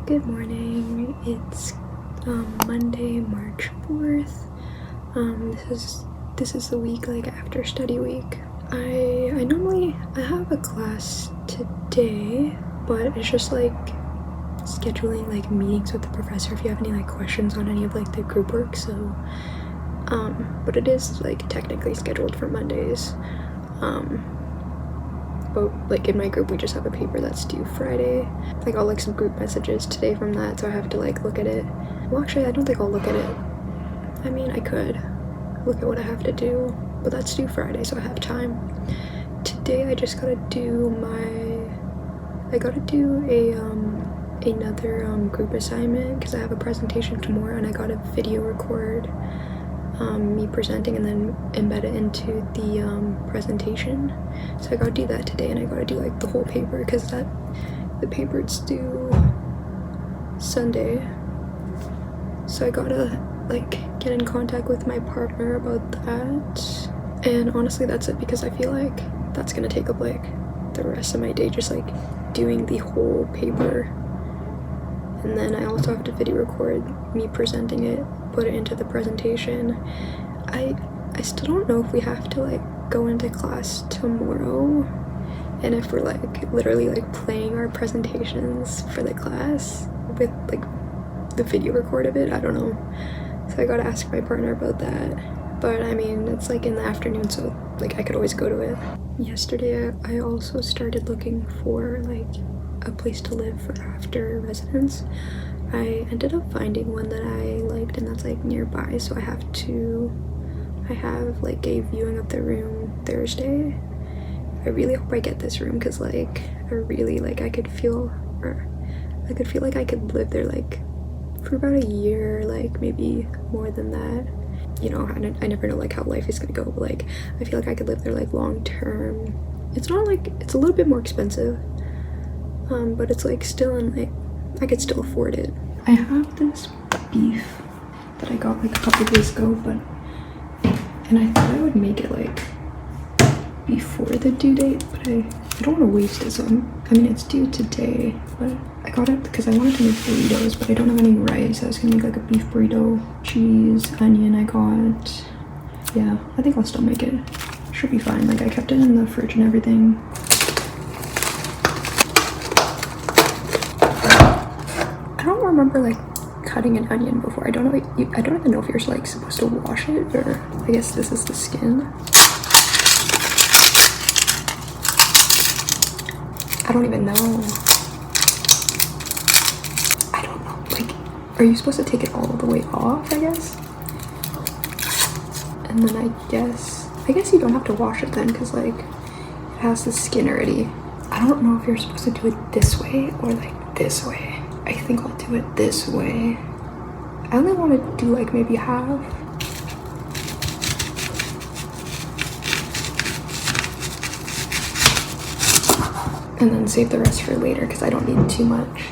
Good morning. It's Monday, March 4th. This is the week like after study week. I have a class today, but it's just like scheduling like meetings with the professor if you have any like questions on any of like the group work. So but it is like technically scheduled for Mondays. But like in my group we just have a paper that's due Friday. I got like some group messages today from that, so I have to like look at it. Well, actually I don't think I'll look at it. I mean, I could look at what I have to do, but that's due Friday, so I have time. Today I just gotta do another group assignment because I have a presentation tomorrow and I gotta video record me presenting and then embed it into the presentation. So I gotta do that today, and I gotta do like the whole paper because the paper is due Sunday. So I gotta like get in contact with my partner about that. And honestly that's it, because I feel like that's gonna take up like the rest of my day, just like doing the whole paper. And then I also have to video record me presenting it, put it into the presentation. I still don't know if we have to like go into class tomorrow and if we're like literally like playing our presentations for the class with like the video record of it. I don't know. So I gotta ask my partner about that. But I mean, it's like in the afternoon, so like I could always go to it. Yesterday I also started looking for like a place to live for after residence. I ended up finding one that I liked, and that's like nearby, so I have like a viewing of the room Thursday. I really hope I get this room because like I could feel like I could live there like for about a year, like maybe more than that. You know, I never know like how life is gonna go, but like I feel like I could live there like long term. It's not like, it's a little bit more expensive, but it's like still in like I could still afford it. I have this beef that I got like a couple days ago, and I thought I would make it like before the due date, but I don't want to waste it, so I mean it's due today, but I got it because I wanted to make burritos, but I don't have any rice. I was gonna make like a beef burrito, cheese, onion. Yeah, I think I'll still make it. Should be fine. Like I kept it in the fridge and everything. I don't remember like cutting an onion before. I don't even know if you're like supposed to wash it, or I guess this is the skin. I don't even know. I don't know. Like, are you supposed to take it all the way off, I guess? And then I guess you don't have to wash it then, because like it has the skin already. I don't know if you're supposed to do it this way or like this way. I think I'll do it this way. I only want to do like maybe half. And then save the rest for later because I don't need too much.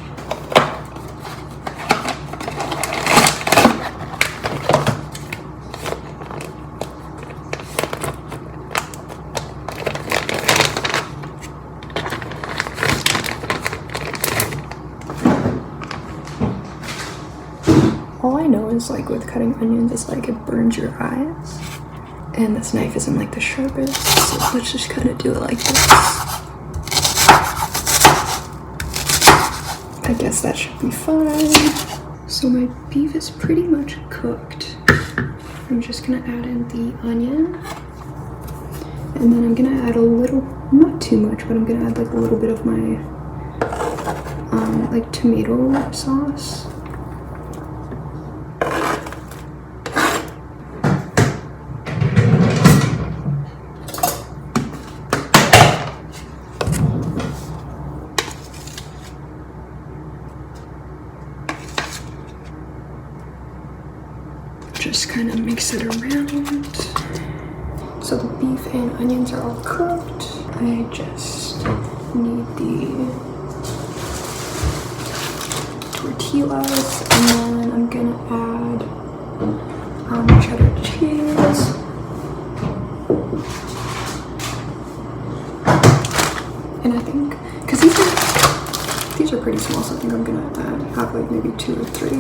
All I know is like with cutting onions, it's like it burns your eyes. And this knife isn't like the sharpest, so let's just kind of do it like this. I guess that should be fine. So my beef is pretty much cooked. I'm just gonna add in the onion. And then I'm gonna add a little, not too much, but I'm gonna add like a little bit of my like tomato sauce. Just kind of mix it around. So the beef and onions are all cooked. I just need the tortillas, and then I'm gonna add cheddar cheese. And I think, because these are pretty small, so I think I'm gonna add half 2, 3.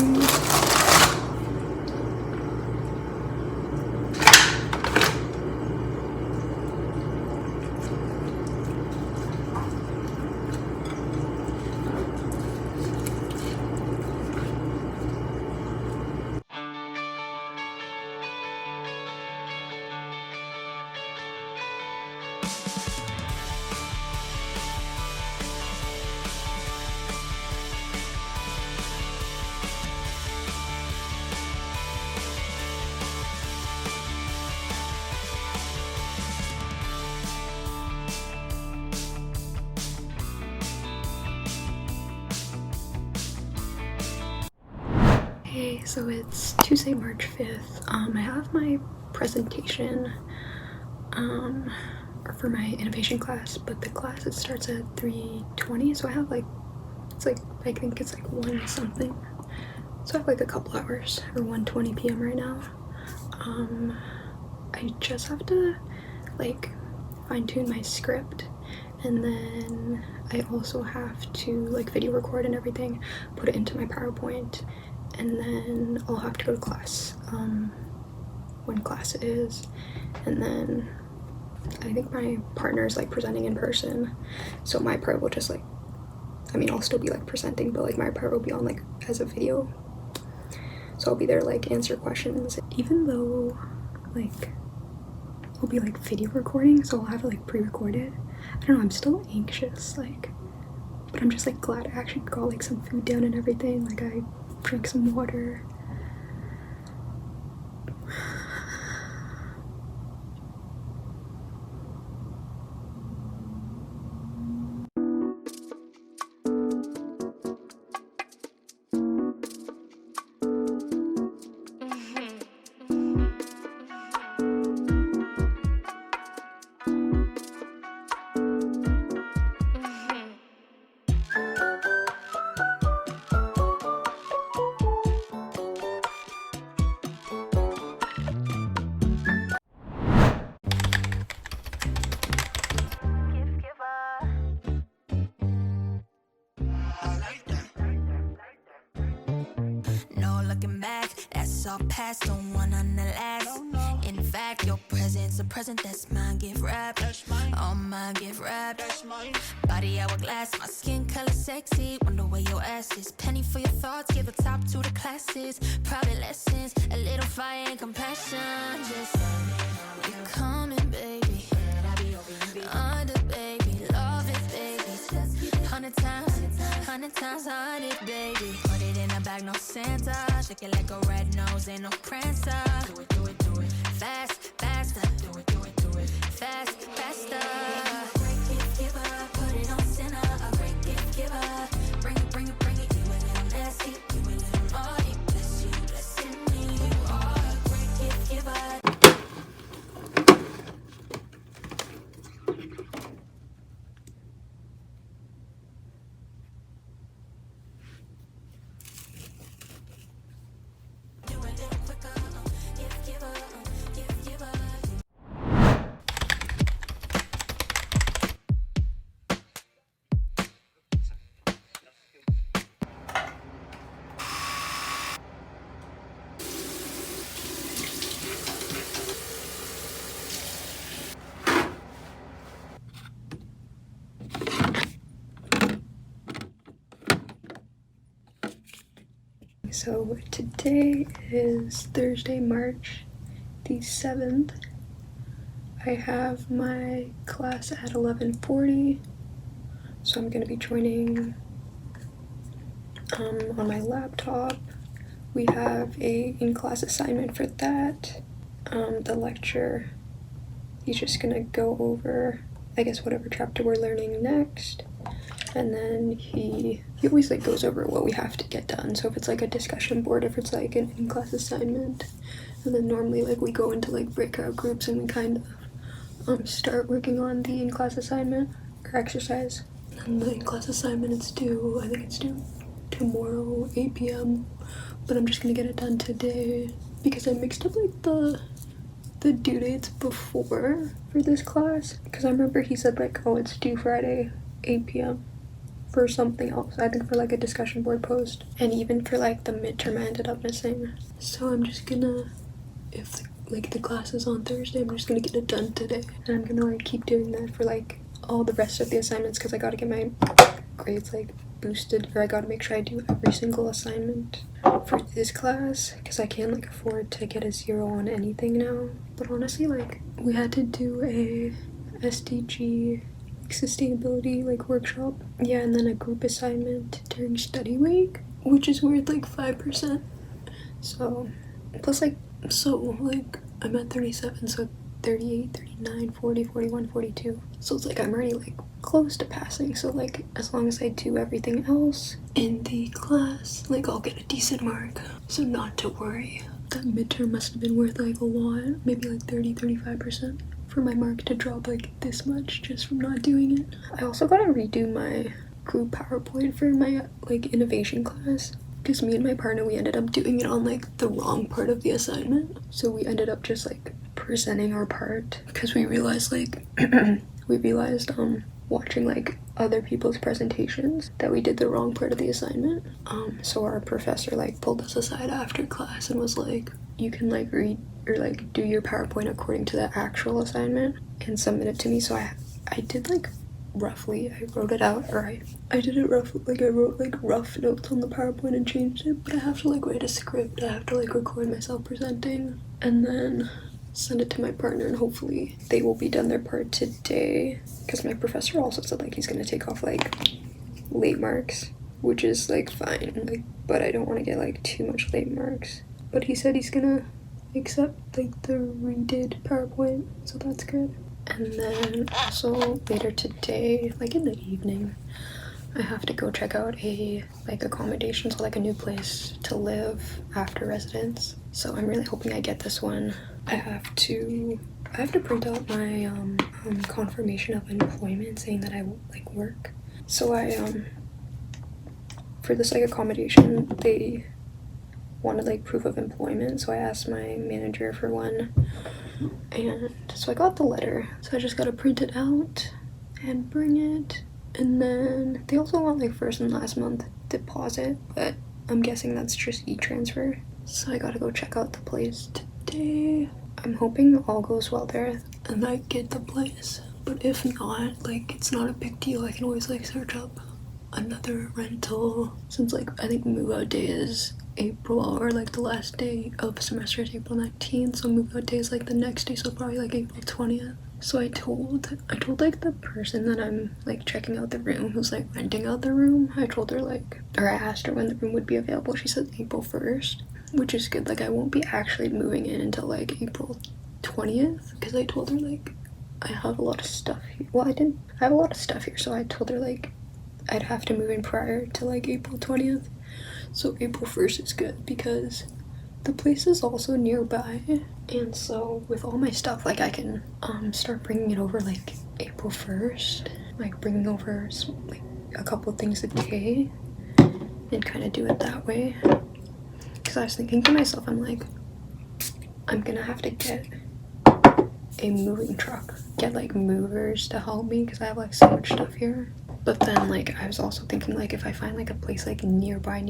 Hey, so it's Tuesday, March 5th. I have my presentation for my innovation class, but the class, it starts at 3:20, so I have like, I think it's like 1 something. So I have like a couple hours, or 1:20 p.m. right now. I just have to like fine-tune my script, and then I also have to like video record and everything, put it into my PowerPoint, and then I'll have to go to class when class is. And then I think my partner is like presenting in person, so my part will just like, I mean, I'll still be like presenting, but like my part will be on like as a video, so I'll be there like answer questions, even though like I'll be like video recording, so I'll have it like pre-recorded. I don't know, I'm still anxious, like, but I'm just like glad I actually got like some food down and everything. Like I drank some water. All past, don't wanna last. In fact, your presence a present, that's my gift wrap. All my gift wrap. Body hourglass, my skin color sexy. Wonder where your ass is. Penny for your thoughts, give a top to the classes. Private lessons, a little fire and compassion. Just you coming, baby. Under, baby, love it, baby. 100 times on it, baby. Put it in a bag, no Santa. Shake it like a red nose, ain't no prancer. Do it, do it, do it. Fast, faster. Do it, do it, do it. Fast, faster. Great gift giver, put it on center. A great gift giver. Bring it, bring it, bring it. You a little nasty, you a little naughty. Bless you, blessing me. You are a great gift giver. So today is Thursday, March the 7th. I have my class at 11:40, so I'm going to be joining on my laptop. We have a in-class assignment for that. The lecture, he's just going to go over, I guess, whatever chapter we're learning next. And then he always like goes over what we have to get done. So if it's like a discussion board, if it's like an in-class assignment, and then normally like we go into like breakout groups and we kind of start working on the in-class assignment or exercise. And the in-class assignment is due, I think it's due tomorrow, 8 p.m. But I'm just gonna get it done today because I mixed up like the due dates before for this class. Because I remember he said like, oh, it's due Friday, 8 p.m. for something else. I think for like a discussion board post, and even for like the midterm I ended up missing. So I'm just gonna, if like the class is on Thursday, I'm just gonna get it done today, and I'm gonna like keep doing that for like all the rest of the assignments, because I gotta get my grades like boosted, or I gotta make sure I do every single assignment for this class, because I can't like afford to get a 0 on anything now. But honestly, like we had to do a SDG sustainability like workshop, yeah, and then a group assignment during study week, which is worth like 5%. So plus like, so like I'm at 37, so 38, 39, 40, 41, 42. So it's like I'm already like close to passing. So like as long as I do everything else in the class, like I'll get a decent mark. So not to worry. That midterm must have been worth like a lot, maybe like 30, 35% for my mark to drop like this much just from not doing it. I also gotta redo my group PowerPoint for my like innovation class, because me and my partner, we ended up doing it on like the wrong part of the assignment. So we ended up just like presenting our part, because we realized like watching like other people's presentations that we did the wrong part of the assignment. So our professor like pulled us aside after class and was like, you can like read or like do your PowerPoint according to the actual assignment and submit it to me. So I did like roughly, I wrote it out, or I did it roughly, like I wrote like rough notes on the PowerPoint and changed it, but I have to like write a script, I have to like record myself presenting and then send it to my partner, and hopefully they will be done their part today, because my professor also said like he's gonna take off like late marks, which is like fine, like, but I don't want to get like too much late marks. But he said he's gonna accept like the redid PowerPoint, so that's good. And then also later today, like in the evening, I have to go check out a like accommodation, so like a new place to live after residence. So I'm really hoping I get this one. I have to print out my confirmation of employment saying that I like work. So I for this like accommodation, they wanted like proof of employment, so I asked my manager for one, and so I got the letter. So I just gotta print it out and bring it. And then they also want like first and last month deposit, but I'm guessing that's just e-transfer. So I gotta go check out the place today. I'm hoping all goes well there and I get the place, but if not, like it's not a big deal. I can always like search up another rental, since like I think move out day is April, or like the last day of semester is April 19th, so move out day is like the next day, so probably like April 20th. So I told like the person that I'm like checking out the room, who's like renting out the room, I told her like, or I asked her when the room would be available. She said April 1st, which is good. Like I won't be actually moving in until like April 20th, because I told her like I have a lot of stuff here. Well, I have a lot of stuff here, so I told her like I'd have to move in prior to like April 20th. So April 1st is good, because the place is also nearby, and so with all my stuff, like I can start bringing it over like April 1st, like bringing over like a couple things a day and kind of do it that way. Because I was thinking to myself, I'm like, I'm gonna have to get a moving truck, get like movers to help me, because I have like so much stuff here. But then like I was also thinking like if I find like a place like nearby,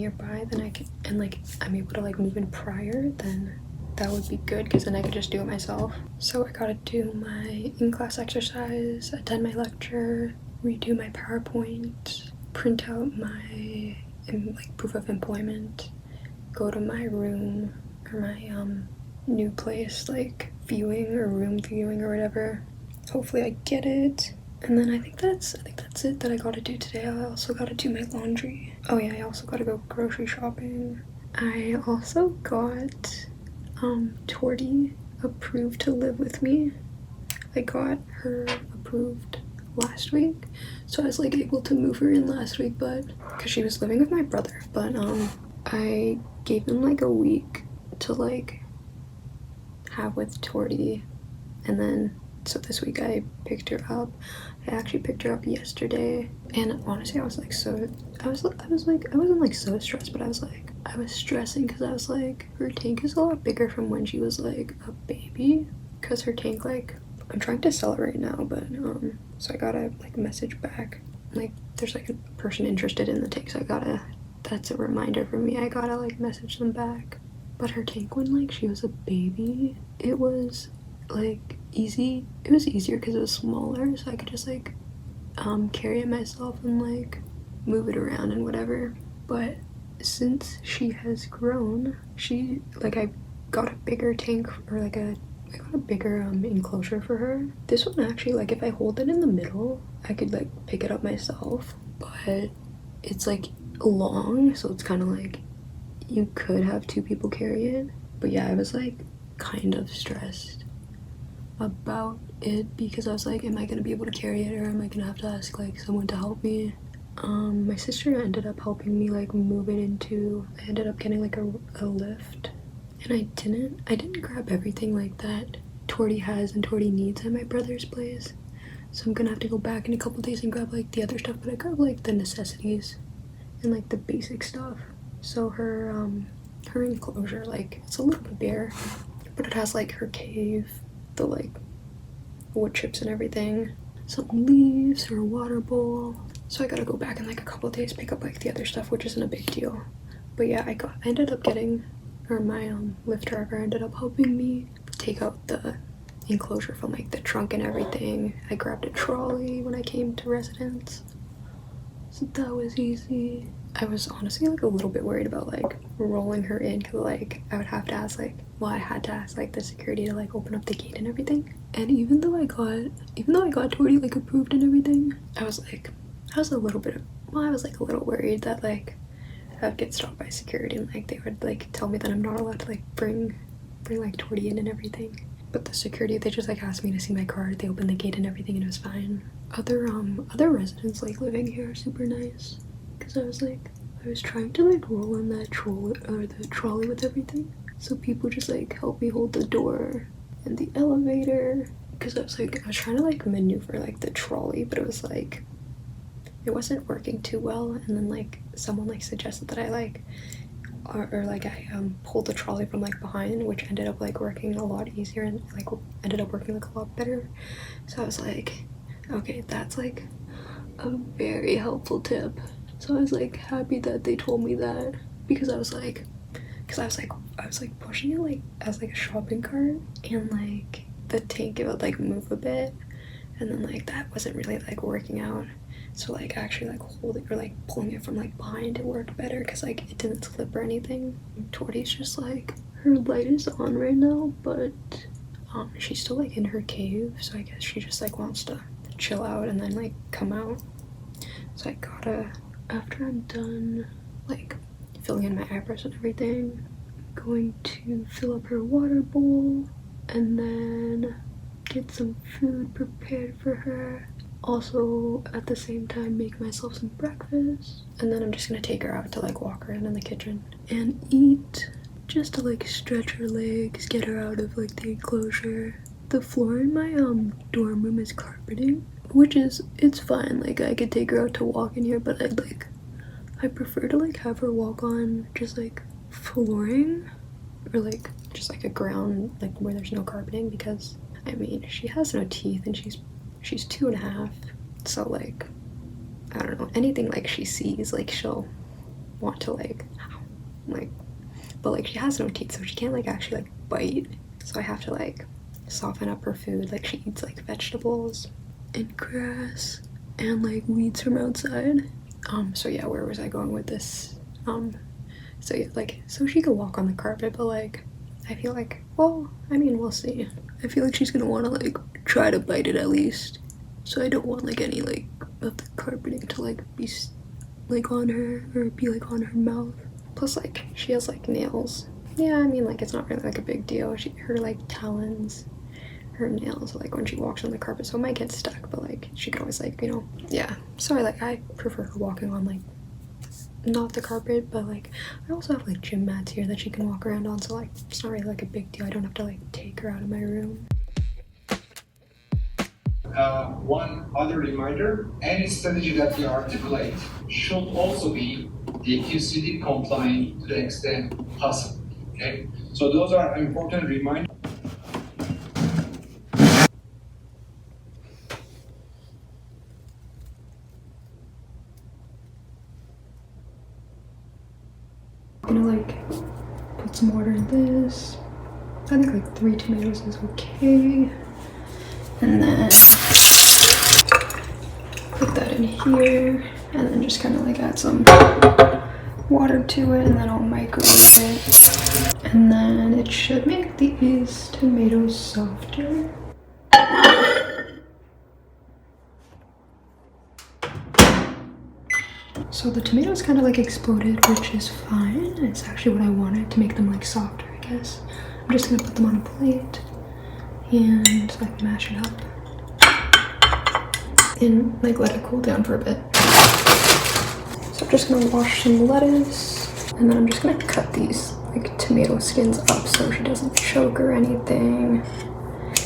then I can, and like I'm able to like move in prior, then that would be good, because then I could just do it myself. So I gotta do my in-class exercise, attend my lecture, redo my PowerPoint, print out my like proof of employment, go to my room, or my new place like viewing, or room viewing, or whatever. Hopefully I get it. And then I think that's it that I gotta do today. I also gotta do my laundry. Oh yeah, I also gotta go grocery shopping. I also got Torty approved to live with me. I got her approved last week, so I was like able to move her in last week, but because she was living with my brother, but I gave him like a week to like have with Torty, and then so this week I picked her up. I actually picked her up yesterday, and honestly I was like I wasn't like so stressed, but I was stressing because I was like, her tank is a lot bigger from when she was like a baby, because her tank, like, I'm trying to sell it right now, but so I gotta like message back like there's like a person interested in the tank, so that's a reminder for me. I gotta like message them back. But her tank, when like she was a baby, it was like easy. It was easier because it was smaller, so I could just like carry it myself and like move it around and whatever. But since she has grown, I got a bigger tank, or I got a bigger enclosure for her. This one actually, like if I hold it in the middle, I could like pick it up myself, but it's like long, so it's kind of like you could have two people carry it. But yeah, I was like kind of stressed about it because I was like, am I gonna be able to carry it, or am I gonna have to ask like someone to help me? My sister ended up helping me like move it into, I ended up getting like a lift, and I didn't grab everything like that Torty has and Torty needs at my brother's place, so I'm gonna have to go back in a couple days and grab like the other stuff, but I grabbed like the necessities and like the basic stuff. So her enclosure, like it's a little bit bare, but it has like her cave, the like wood chips and everything, some leaves, her water bowl. So I gotta go back in like a couple of days, pick up like the other stuff, which isn't a big deal. But yeah, I ended up getting, or my Lyft driver ended up helping me take out the enclosure from like the trunk and everything. I grabbed a trolley when I came to residence, so that was easy. I was honestly like a little bit worried about like rolling her in, because like I would have to ask like, well, I had to ask like the security to like open up the gate and everything. And even though I got Torty like approved and everything, I was a little worried that like I would get stopped by security and like they would like tell me that I'm not allowed to like bring like Torty in and everything. But the security, they just like asked me to see my card, they opened the gate and everything, and it was fine. Other residents like living here are super nice, because I was trying to like roll in that trolley with everything, so people just like help me hold the door and the elevator, because I was trying to like maneuver like the trolley, but it was like it wasn't working too well. And then like someone like suggested that I pulled the trolley from like behind, which ended up like working a lot easier and like ended up working like a lot better. So I was like, okay, that's like a very helpful tip. So I was like happy that they told me that, because I was like pushing it like as like a shopping cart, and like the tank, it would like move a bit, and then like that wasn't really like working out. So like actually like holding or like pulling it from like behind, it worked better, because like it didn't slip or anything. Torty's just like, her light is on right now, but she's still like in her cave, so I guess she just like wants to chill out and then like come out. So I gotta, after I'm done like filling in my eyebrows and everything, I'm going to fill up her water bowl and then get some food prepared for her. Also, at the same time, make myself some breakfast, and then I'm just gonna take her out to like walk around in the kitchen and eat, just to like stretch her legs, get her out of like the enclosure. The floor in my dorm room is carpeting, which is, it's fine, like I could take her out to walk in here, but I prefer to like have her walk on just like flooring, or like just like a ground like where there's no carpeting, because I mean she has no teeth and she's 2.5, so like I don't know, anything like she sees like she'll want to like but like she has no teeth, so she can't like actually like bite, so I have to like soften up her food. Like she eats like vegetables and grass and like weeds from outside. So yeah, where was I going with this? So yeah, like, so she can walk on the carpet, but like I feel like, well, I mean, we'll see. I feel like she's gonna want to like try to bite it at least, so I don't want like any like of the carpeting to like be like on her, or be like on her mouth. Plus like she has like nails. Yeah, I mean like it's not really like a big deal. Her like talons, her nails, like when she walks on the carpet, so it might get stuck, but like she can always like, you know, yeah. So I prefer her walking on like not the carpet, but like I also have like gym mats here that she can walk around on, so like it's not really like a big deal. I don't have to like take her out of my room. One other reminder, any strategy that we articulate should also be DQCD compliant to the extent possible. Okay, so those are important reminders. put some water in this. I think like 3 tomatoes is okay. And then put that in here, and then just kind of like add some water to it, and then I'll microwave it. And then it should make these tomatoes softer. So the tomatoes kind of like exploded, which is fine. It's actually what I wanted, to make them like softer, I guess. I'm just gonna put them on a plate and like mash it up and like let it cool down for a bit. So I'm just gonna wash some lettuce, and then I'm just gonna cut these like tomato skins up so she doesn't choke or anything.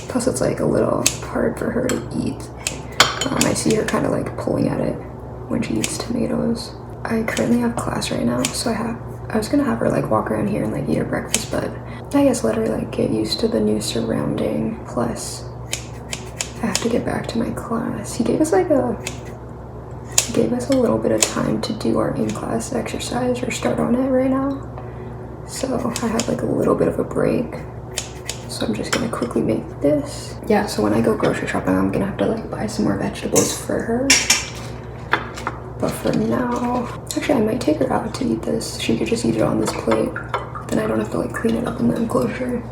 Plus it's like a little hard for her to eat. I see her kind of like pulling at it when she eats tomatoes. I currently have class right now, so I was gonna have her like walk around here and like eat her breakfast, but I guess let her like get used to the new surrounding. Plus I have to get back to my class. He gave us a little bit of time to do our in-class exercise, or start on it right now. So I have like a little bit of a break. So I'm just gonna quickly make this. Yeah, so when I go grocery shopping, I'm gonna have to like buy some more vegetables for her. But for now, actually I might take her out to eat this. She could just eat it on this plate. Then I don't have to like clean it up in the enclosure.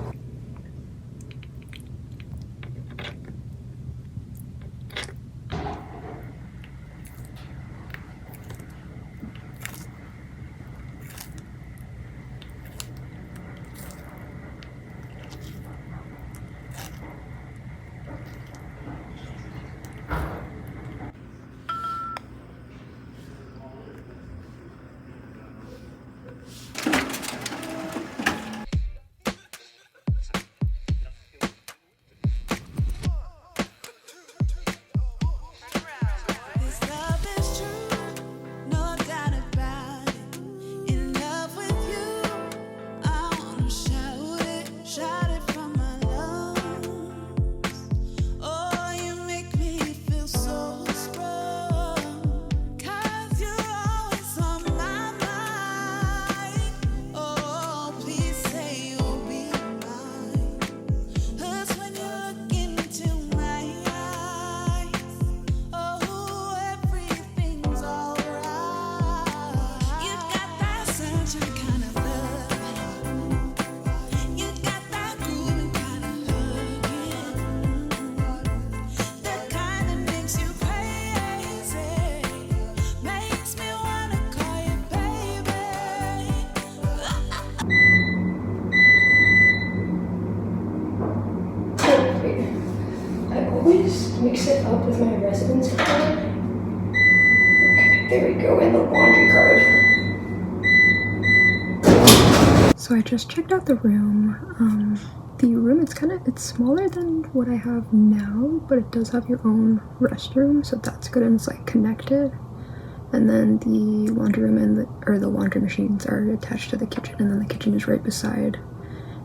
Mix it up with my residence card. Okay, there we go, and the laundry card. So I just checked out the room. The room, it's smaller than what I have now, but it does have your own restroom, so that's good, and it's like connected. And then the laundry room and the laundry machines are attached to the kitchen, and then the kitchen is right beside.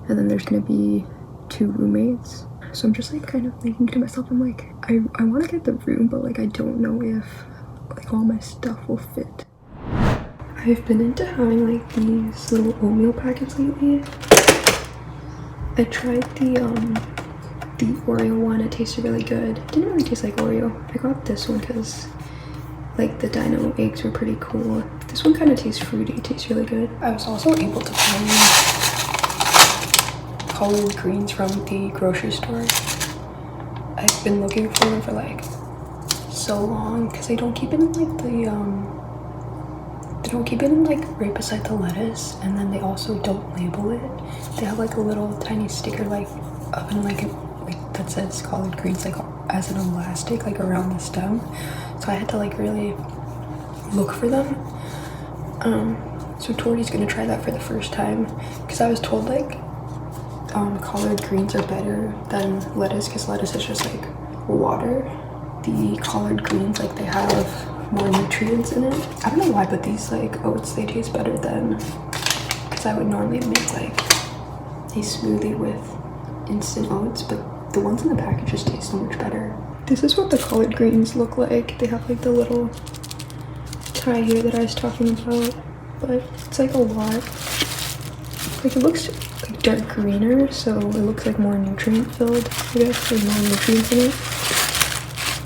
And then there's gonna be 2 roommates. So I'm just like kind of thinking to myself, I'm like, I want to get the room, but like I don't know if like all my stuff will fit. I've been into having like these little oatmeal packets lately. I tried the Oreo one. It tasted really good. It didn't really taste like Oreo. I got this one because like the dino eggs were pretty cool. This one kind of tastes fruity. It tastes really good. I was also able to find collard greens from the grocery store. I've been looking for them for like so long because they don't keep it in like right beside the lettuce, and then they also don't label it. They have like a little tiny sticker like up in like that says collard greens like as an elastic like around the stem. So I had to like really look for them. So Torty's gonna try that for the first time because I was told like collard greens are better than lettuce because lettuce is just like water. The collard greens, like they have more nutrients in it. I don't know why, but these like oats, they taste better than, because I would normally make like a smoothie with instant oats, but the ones in the package just taste so much better. This is what the collard greens look like. They have like the little tie here that I was talking about, but it's like a lot. Like it looks like dark greener, so it looks like more nutrient filled. I guess there's more nutrients in it.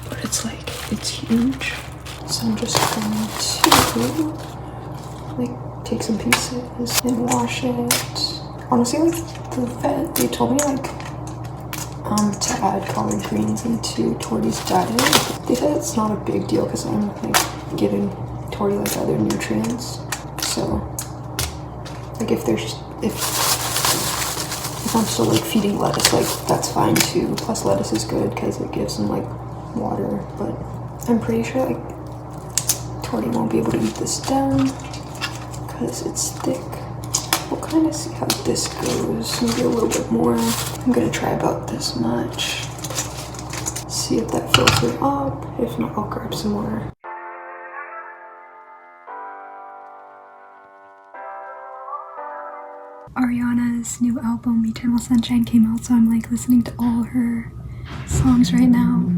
But it's like, it's huge. So I'm just going to like take some pieces and wash it. Honestly, like the vet, they told me like to add collard greens into Torty's diet. They said it's not a big deal because I'm like giving Torty like other nutrients. So like if I'm still like feeding lettuce, like that's fine too. Plus lettuce is good because it gives them like water. But I'm pretty sure like Torty won't be able to eat this down because it's thick. We'll kind of see how this goes. Maybe a little bit more. I'm gonna try about this much. See if that fills her up. If not, I'll grab some more. Ariana's new album, Eternal Sunshine, came out, so I'm like listening to all her songs right now.